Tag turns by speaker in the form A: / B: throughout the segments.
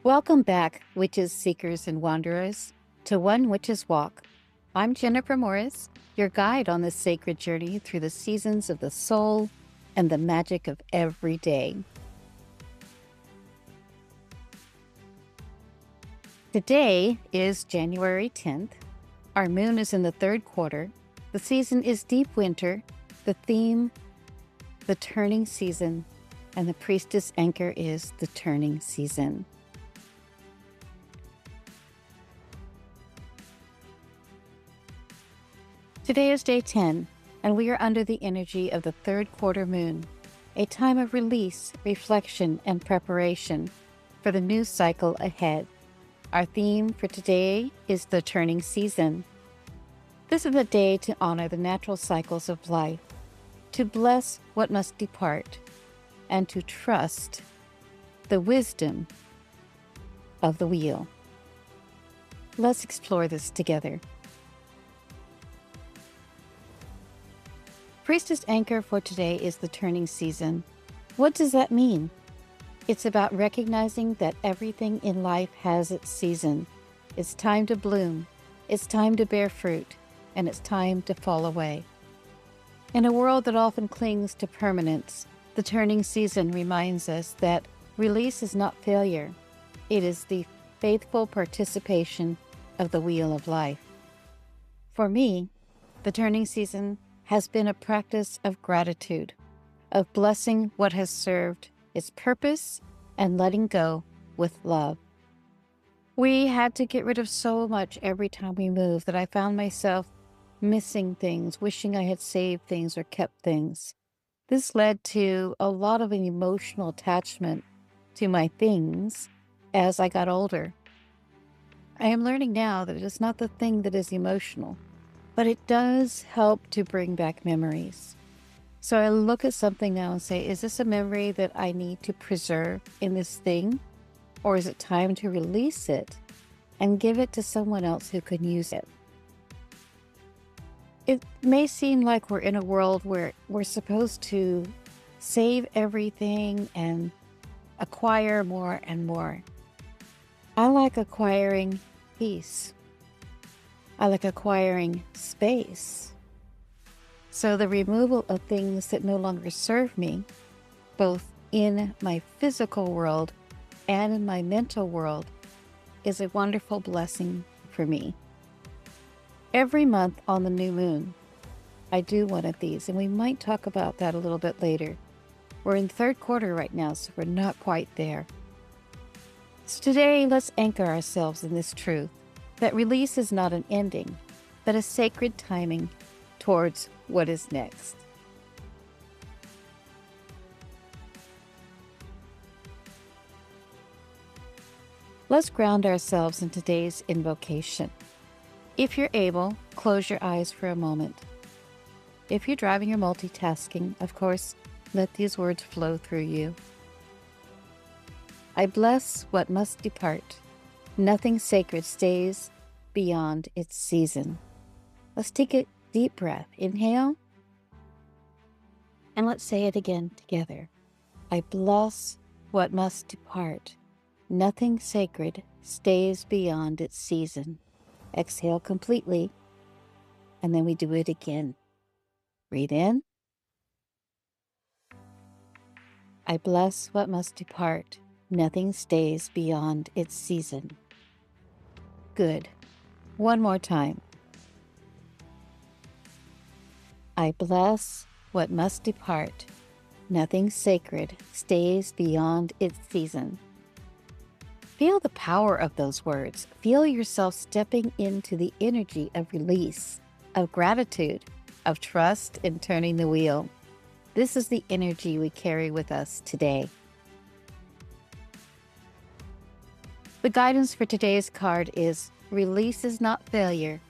A: Welcome back, witches, seekers, and wanderers, to One Witch's Walk. I'm Jennifer Morris, your guide on this sacred journey through the seasons of the soul and the magic of every day. Today is January 10th. Our moon is in the third quarter. The season is deep winter. The theme, the turning season, and the Priestess Anchor is the turning season. Today is day 10, and we are under the energy of the third quarter moon, a time of release, reflection, and preparation for the new cycle ahead. Our theme for today is the turning season. This is a day to honor the natural cycles of life, to bless what must depart, and to trust the wisdom of the wheel. Let's explore this together. Priestess Anchor for today is the turning season. What does that mean? It's about recognizing that everything in life has its season. It's time to bloom, it's time to bear fruit, and it's time to fall away. In a world that often clings to permanence, the turning season reminds us that release is not failure. It is the faithful participation of the wheel of life. For me, the turning season has been a practice of gratitude, of blessing what has served its purpose and letting go with love. We had to get rid of so much every time we moved that I found myself missing things, wishing I had saved things or kept things. This led to a lot of an emotional attachment to my things as I got older. I am learning now that it is not the thing that is emotional, but it does help to bring back memories. So I look at something now and say, is this a memory that I need to preserve in this thing? Or is it time to release it and give it to someone else who can use it? It may seem like we're in a world where we're supposed to save everything and acquire more and more. I like acquiring peace. I like acquiring space. So the removal of things that no longer serve me, both in my physical world and in my mental world, is a wonderful blessing for me. Every month on the new moon, I do one of these, and we might talk about that a little bit later. We're in third quarter right now, so we're not quite there. So today, let's anchor ourselves in this truth that release is not an ending, but a sacred timing towards what is next. Let's ground ourselves in today's invocation. If you're able, close your eyes for a moment. If you're driving or multitasking, of course, let these words flow through you. I bless what must depart. Nothing sacred stays beyond its season. Let's take a deep breath. Inhale. And let's say it again together. I bless what must depart. Nothing sacred stays beyond its season. Exhale completely. And then we do it again. Breathe in. I bless what must depart. Nothing stays beyond its season. Good. One more time. I bless what must depart. Nothing sacred stays beyond its season. Feel the power of those words. Feel yourself stepping into the energy of release, of gratitude, of trust in turning the wheel. This is the energy we carry with us today. The guidance for today's card is release is not failure.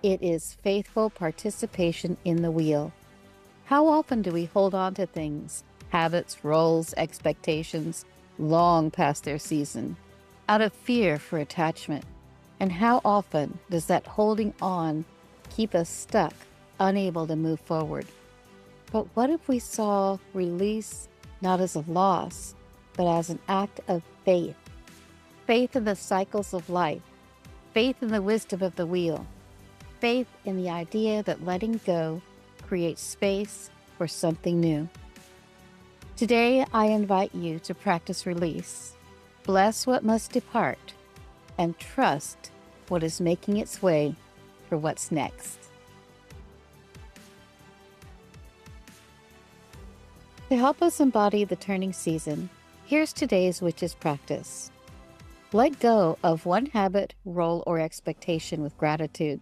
A: It is faithful participation in the wheel. How often do we hold on to things, habits, roles, expectations, long past their season, out of fear for attachment? And how often does that holding on keep us stuck, unable to move forward? But what if we saw release not as a loss, but as an act of faith? faith in the cycles of life, faith in the wisdom of the wheel, faith in the idea that letting go creates space for something new. Today, I invite you to practice release, bless what must depart, and trust what is making its way for what's next. To help us embody the turning season, here's today's witch's practice. Let go of one habit, role, or expectation with gratitude.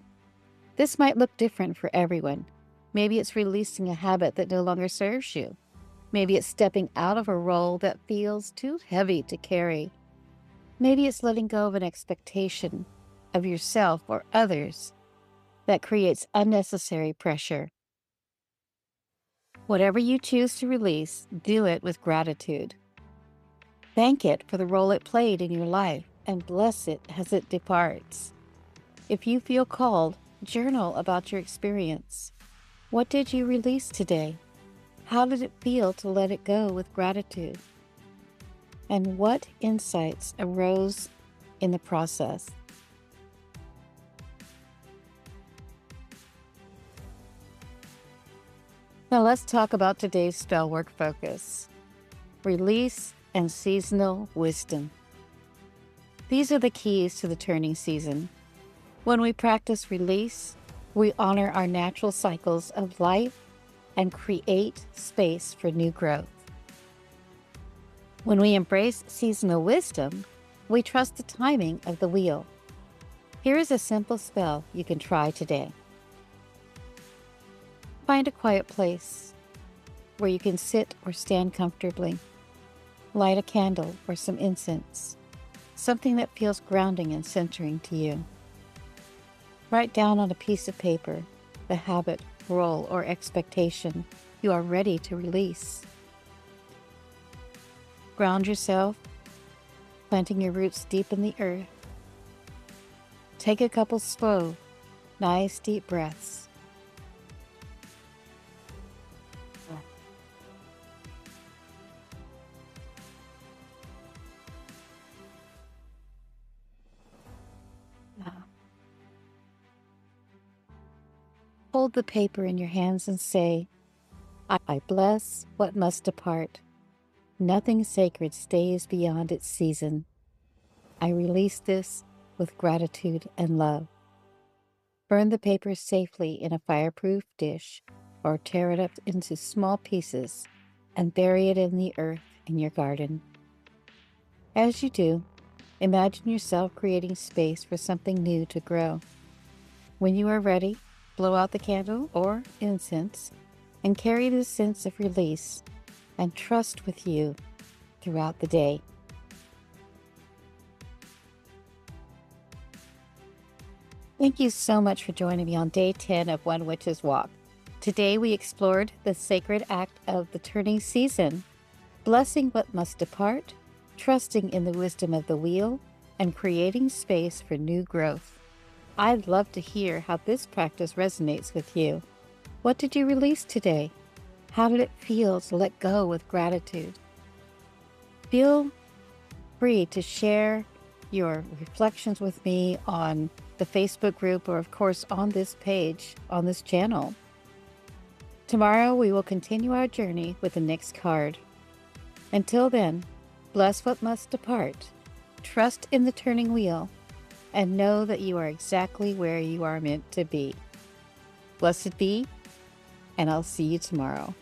A: This might look different for everyone. Maybe it's releasing a habit that no longer serves you. Maybe it's stepping out of a role that feels too heavy to carry. Maybe it's letting go of an expectation of yourself or others that creates unnecessary pressure. Whatever you choose to release, do it with gratitude. Thank it for the role it played in your life and bless it as it departs. If you feel called, journal about your experience. What did you release today? How did it feel to let it go with gratitude? And what insights arose in the process? Now let's talk about today's spell work focus. Release and seasonal wisdom. These are the keys to the turning season. When we practice release, we honor our natural cycles of life and create space for new growth. When we embrace seasonal wisdom, we trust the timing of the wheel. Here is a simple spell you can try today. Find a quiet place where you can sit or stand comfortably. Light a candle or some incense, something that feels grounding and centering to you. Write down on a piece of paper the habit, role, or expectation you are ready to release. Ground yourself, planting your roots deep in the earth. Take a couple slow, nice deep breaths. Hold the paper in your hands and say, I bless what must depart. Nothing sacred stays beyond its season. I release this with gratitude and love. Burn the paper safely in a fireproof dish or tear it up into small pieces and bury it in the earth in your garden. As you do, imagine yourself creating space for something new to grow. When you are ready, blow out the candle or incense and carry this sense of release and trust with you throughout the day. Thank you so much for joining me on day 10 of One Witch's Walk. Today we explored the sacred act of the turning season, blessing what must depart, trusting in the wisdom of the wheel, and creating space for new growth. I'd love to hear how this practice resonates with you. What did you release today? How did it feel to let go with gratitude? Feel free to share your reflections with me on the Facebook group or, of course, on this page, on this channel. Tomorrow, we will continue our journey with the next card. Until then, bless what must depart, trust in the turning wheel, and know that you are exactly where you are meant to be. Blessed be, and I'll see you tomorrow.